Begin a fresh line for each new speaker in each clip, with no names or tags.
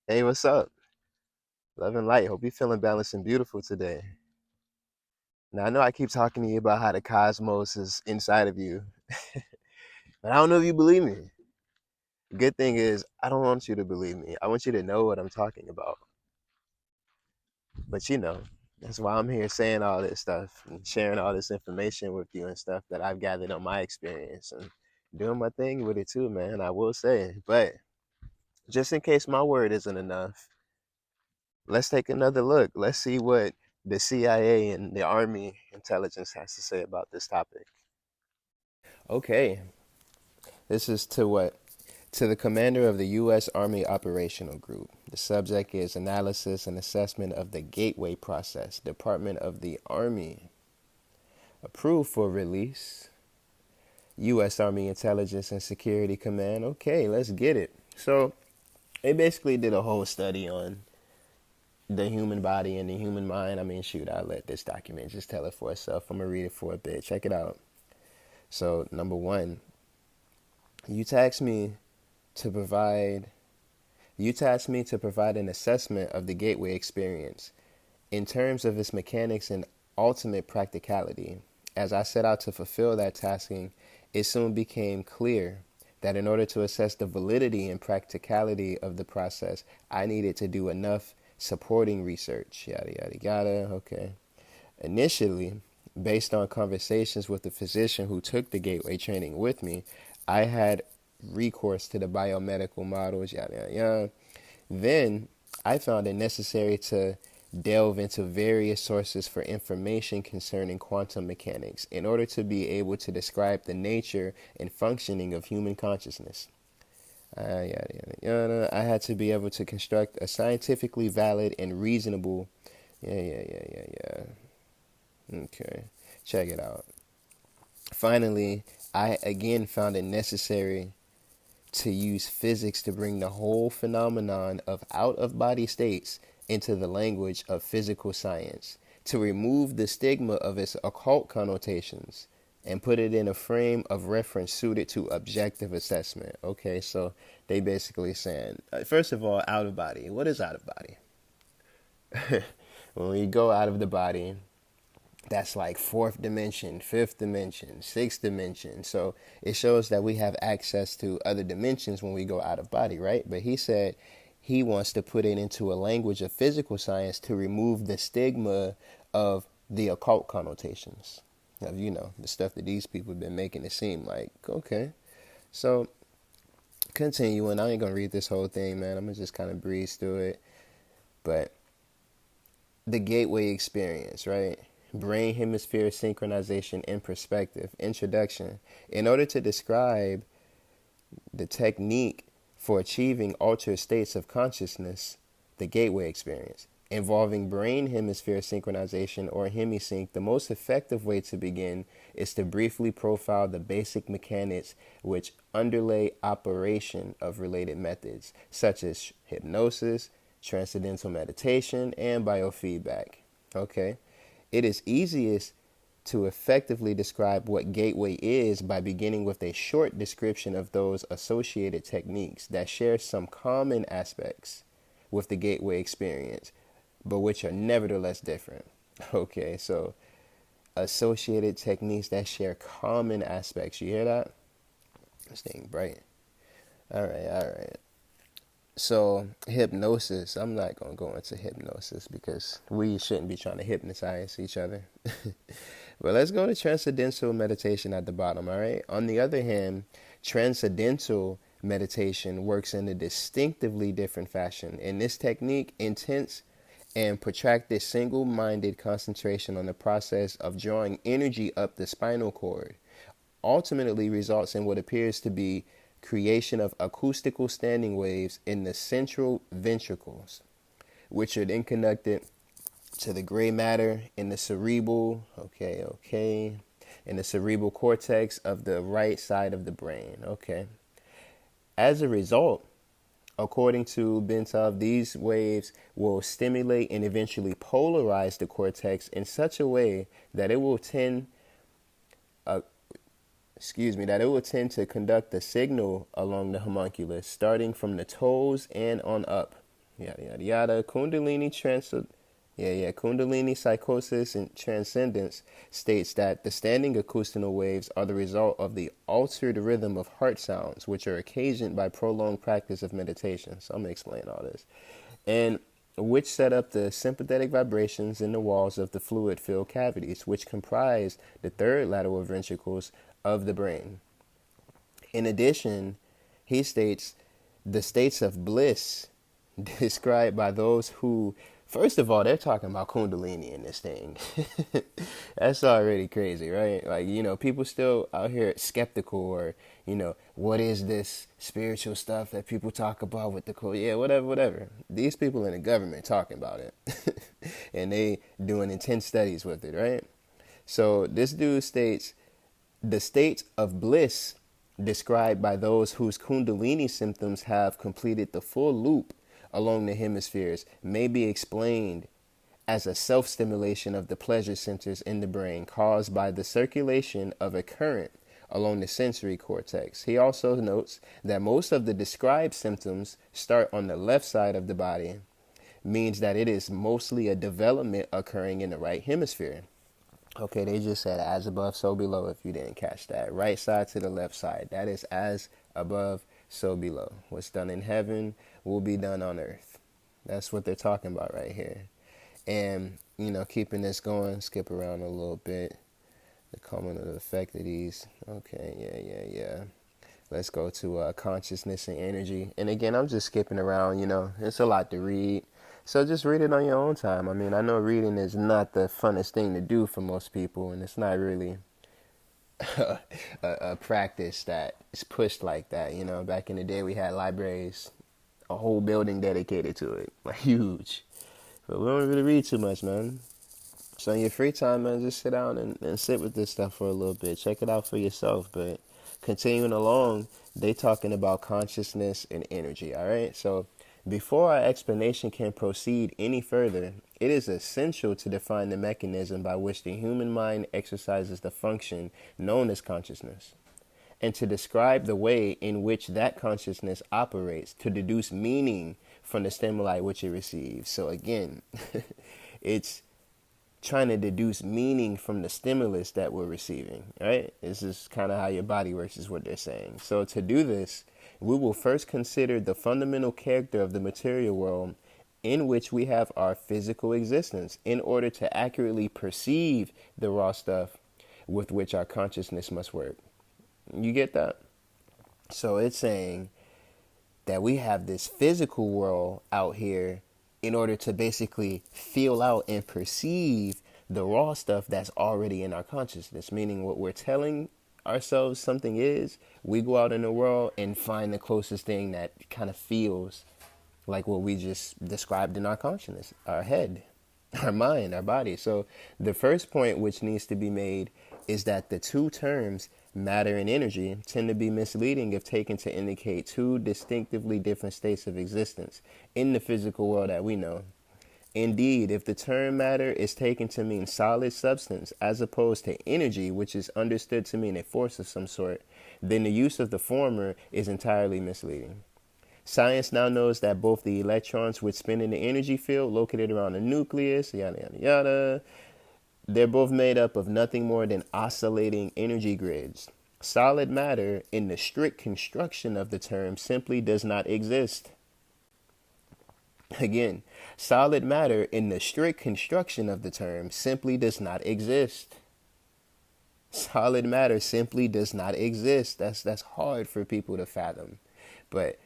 Hey, what's up? Love and light. Hope you're feeling balanced and beautiful today. Now, I know I keep talking to you about how the cosmos is inside of you, but I don't know if you believe me. The good thing is, I don't want you to believe me. I want you to know what I'm talking about. But that's why I'm here saying all this stuff and sharing all this information with you and stuff that I've gathered on my experience and doing my thing with it too, man. I will say. But just in case my word isn't enough, let's take another look. Let's see what the CIA and the Army intelligence has to say about this topic. Okay, this is to what? To the commander of the U.S. Army Operational Group. The subject is analysis and assessment of the Gateway Process, Department of the Army. Approved for release. U.S. Army Intelligence and Security Command. Okay, let's get it. So, they basically did a whole study on the human body and the human mind. I mean, shoot, I'll let this document just tell it for itself. I'm going to read it for a bit. Check it out. So, number one, you tasked me to provide you tasked me to provide an assessment of the gateway experience in terms of its mechanics and ultimate practicality. As I set out to fulfill that tasking, it soon became clear that in order to assess the validity and practicality of the process, I needed to do enough supporting research. Yada, yada, yada. Okay. Initially, based on conversations with the physician who took the gateway training with me, I had recourse to the biomedical models, yada, yada, yada. Then I found it necessary to delve into various sources for information concerning quantum mechanics in order to be able to describe the nature and functioning of human consciousness. Yada, yada, yada. I had to be able to construct a scientifically valid and reasonable. Yeah, yeah, yeah, yeah, yeah. Okay, check it out. Finally, I again found it necessary to use physics to bring the whole phenomenon of out of body states into the language of physical science, to remove the stigma of its occult connotations and put it in a frame of reference suited to objective assessment. Okay, so they basically saying, first of all, out of body. What is out of body? When we go out of the body, that's like fourth dimension, fifth dimension, sixth dimension. So it shows that we have access to other dimensions when we go out of body, right? But he said he wants to put it into a language of physical science to remove the stigma of the occult connotations of, the stuff that these people have been making it seem like. Okay. So continuing, I ain't going to read this whole thing, man. I'm going to just kind of breeze through it. But the gateway experience, right? Brain hemisphere synchronization in perspective. Introduction. In order to describe the technique for achieving altered states of consciousness, the gateway experience, involving brain hemisphere synchronization or hemisync, the most effective way to begin is to briefly profile the basic mechanics which underlay operation of related methods, such as hypnosis, transcendental meditation, and biofeedback. Okay? It is easiest to effectively describe what gateway is by beginning with a short description of those associated techniques that share some common aspects with the gateway experience, but which are nevertheless different. Okay, so associated techniques that share common aspects. You hear that? This thing bright. All right, all right. So hypnosis. I'm not gonna go into hypnosis because we shouldn't be trying to hypnotize each other. But let's go to transcendental meditation at the bottom. All right. On the other hand, transcendental meditation works in a distinctively different fashion. In this technique, intense and protracted single-minded concentration on the process of drawing energy up the spinal cord ultimately results in what appears to be creation of acoustical standing waves in the central ventricles, which are then conducted to the gray matter in the cerebral, in the cerebral cortex of the right side of the brain, okay. As a result, according to Bentov, these waves will stimulate and eventually polarize the cortex in such a way that it will tend uh, that it will tend to conduct a signal along the homunculus, starting from the toes and on up. yada yada yada. Kundalini psychosis and transcendence states that the standing acoustinal waves are the result of the altered rhythm of heart sounds, which are occasioned by prolonged practice of meditation. So I'm gonna explain all this, and which set up the sympathetic vibrations in the walls of the fluid-filled cavities, which comprise the third lateral ventricles of the brain. In addition, he states the states of bliss described by those who, first of all, they're talking about Kundalini in this thing. That's already crazy, right? Like, people still out here skeptical, or, what is this spiritual stuff that people talk about with the code? Yeah, whatever. These people in the government talking about it. And they doing intense studies with it, right? So this dude states the state of bliss described by those whose Kundalini symptoms have completed the full loop along the hemispheres may be explained as a self-stimulation of the pleasure centers in the brain caused by the circulation of a current along the sensory cortex. He also notes that most of the described symptoms start on the left side of the body, means that it is mostly a development occurring in the right hemisphere. Okay, they just said as above, so below, if you didn't catch that. Right side to the left side. That is as above, so below. What's done in heaven will be done on earth. That's what they're talking about right here. And, keeping this going, skip around a little bit. The cumulative effect of these. Okay, yeah. Let's go to consciousness and energy. And again, I'm just skipping around, it's a lot to read. So just read it on your own time. I mean, I know reading is not the funnest thing to do for most people, and it's not really a practice that is pushed like that. Back in the day, we had libraries, a whole building dedicated to it, like huge. But we don't really read too much, man. So in your free time, man, just sit down and sit with this stuff for a little bit. Check it out for yourself. But continuing along, they talking about consciousness and energy, all right? So before our explanation can proceed any further, it is essential to define the mechanism by which the human mind exercises the function known as consciousness, and to describe the way in which that consciousness operates to deduce meaning from the stimuli which it receives. So again, it's trying to deduce meaning from the stimulus that we're receiving, right? This is kind of how your body works, is what they're saying. So to do this, we will first consider the fundamental character of the material world in which we have our physical existence in order to accurately perceive the raw stuff with which our consciousness must work. You get that? So it's saying that we have this physical world out here in order to basically feel out and perceive the raw stuff that's already in our consciousness, meaning what we're telling ourselves something is, we go out in the world and find the closest thing that kind of feels like what we just described in our consciousness, our head, our mind, our body. So the first point which needs to be made is that the two terms matter and energy tend to be misleading if taken to indicate two distinctively different states of existence in the physical world that we know. Indeed, if the term matter is taken to mean solid substance as opposed to energy, which is understood to mean a force of some sort, then the use of the former is entirely misleading. Science now knows that both the electrons which spin in the energy field located around the nucleus, yada, yada, yada, they're both made up of nothing more than oscillating energy grids. Solid matter, in the strict construction of the term, simply does not exist. Again, solid matter in the strict construction of the term simply does not exist. Solid matter simply does not exist. That's hard for people to fathom. But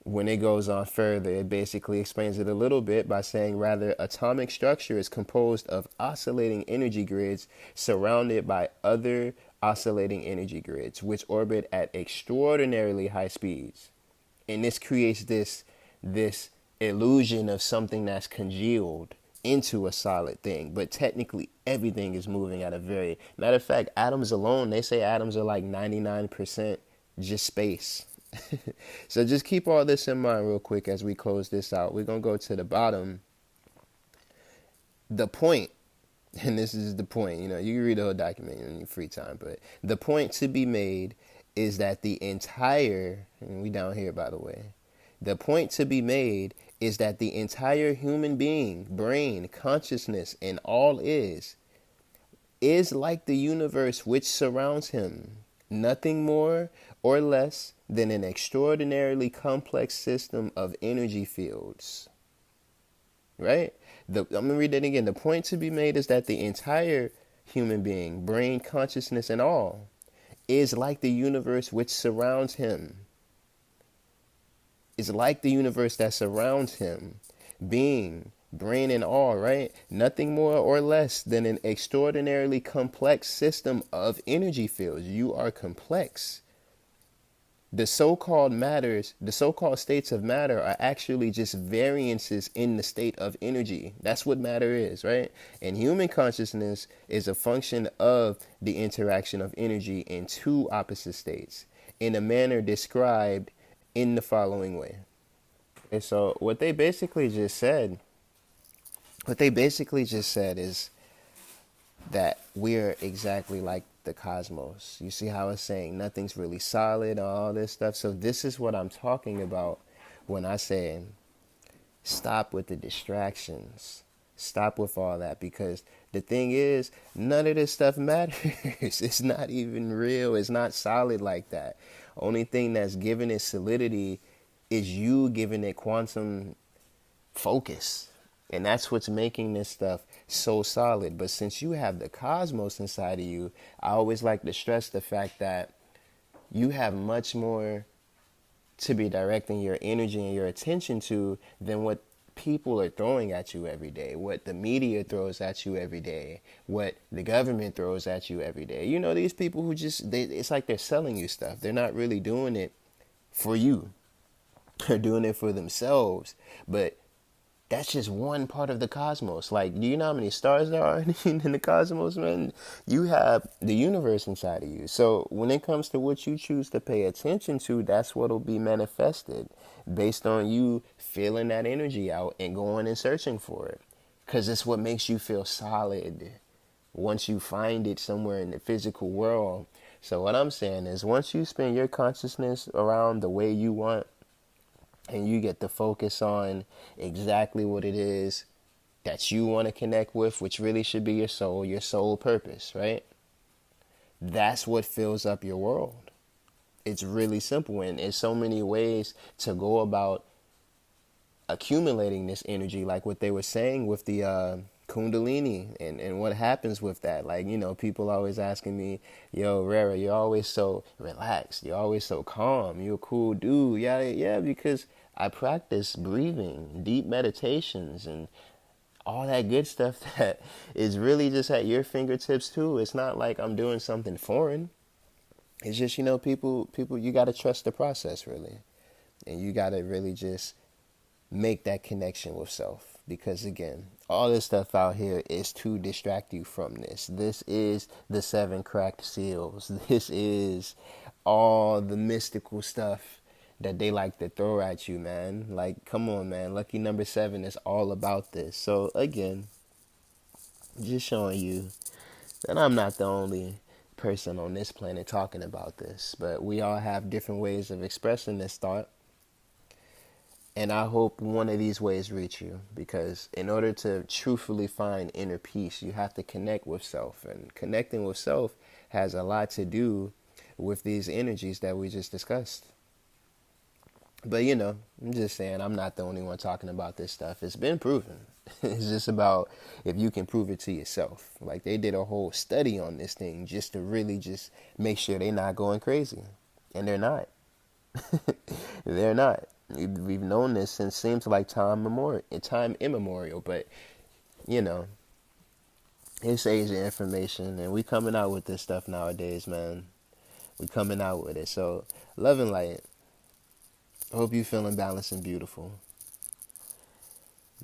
when it goes on further, it basically explains it a little bit by saying rather atomic structure is composed of oscillating energy grids surrounded by other oscillating energy grids which orbit at extraordinarily high speeds. And this creates this illusion of something that's congealed into a solid thing, but technically everything is moving at a very, matter of fact, atoms alone, they say atoms are like 99% just space. So just keep all this in mind real quick as we close this out. We're going to go to the bottom. The point, and this is the point, you can read the whole document in your free time, but the point to be made is that the entire, and we down here by the way, The point to be made is that the entire human being, brain, consciousness, and all is like the universe which surrounds him, nothing more or less than an extraordinarily complex system of energy fields. Right? I'm going to read that again. The point to be made is that the entire human being, brain, consciousness, and all, is like the universe which surrounds him. Is like the universe that surrounds him. Being, brain, and all, right? Nothing more or less than an extraordinarily complex system of energy fields. You are complex. The so-called states of matter are actually just variances in the state of energy. That's what matter is, right? And human consciousness is a function of the interaction of energy in two opposite states in a manner described in the following way. And so what they basically just said is that we're exactly like the cosmos. You see how it's saying nothing's really solid, all this stuff. So this is what I'm talking about when I say stop with the distractions. Stop with all that, because the thing is, none of this stuff matters. It's not even real. It's not solid like that. Only thing that's giving it solidity is you giving it quantum focus. And that's what's making this stuff so solid. But since you have the cosmos inside of you, I always like to stress the fact that you have much more to be directing your energy and your attention to than what people are throwing at you every day, what the media throws at you every day, what the government throws at you every day. You know, these people who it's like they're selling you stuff. They're not really doing it for you. They're doing it for themselves. But that's just one part of the cosmos. Like, do you know how many stars there are in the cosmos, man? You have the universe inside of you. So when it comes to what you choose to pay attention to, that's what'll be manifested based on you feeling that energy out and going and searching for it. Because it's what makes you feel solid once you find it somewhere in the physical world. So what I'm saying is, once you spend your consciousness around the way you want, and you get to focus on exactly what it is that you want to connect with, which really should be your soul purpose, right? That's what fills up your world. It's really simple, and there's so many ways to go about accumulating this energy, like what they were saying with the Kundalini and what happens with that. Like, you know, people always asking me, yo, Rara, you're always so relaxed. You're always so calm. You're a cool dude. Yeah, because I practice breathing, deep meditations, and all that good stuff that is really just at your fingertips too. It's not like I'm doing something foreign. It's just, you know, people, you got to trust the process, really. And you got to really just make that connection with self, because again, all this stuff out here is to distract you from this. This is the 7 cracked seals. This is all the mystical stuff that they like to throw at you, man. Like, come on, man. Lucky number 7 is all about this. So again, just showing you that I'm not the only person on this planet talking about this, but we all have different ways of expressing this thought. And I hope one of these ways reach you, because in order to truthfully find inner peace, you have to connect with self. And connecting with self has a lot to do with these energies that we just discussed. But, you know, I'm just saying, I'm not the only one talking about this stuff. It's been proven. It's just about if you can prove it to yourself. Like, they did a whole study on this thing just to really just make sure they're not going crazy. And they're not. They're not. We've known this since seems like time immemorial, but you know, it's age of information, and we coming out with this stuff nowadays, man. We coming out with it. So, love and light. Hope you feeling balanced and beautiful.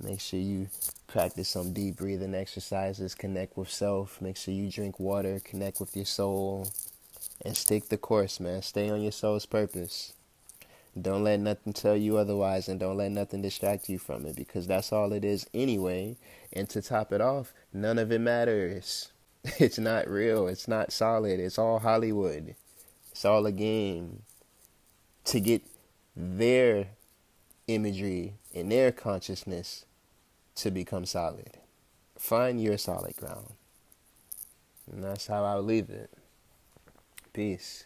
Make sure you practice some deep breathing exercises, connect with self. Make sure you drink water, connect with your soul, and stick the course, man. Stay on your soul's purpose. Don't let nothing tell you otherwise, and don't let nothing distract you from it, because that's all it is anyway. And to top it off, none of it matters. It's not real. It's not solid. It's all Hollywood. It's all a game to get their imagery in their consciousness to become solid. Find your solid ground. And that's how I'll leave it. Peace.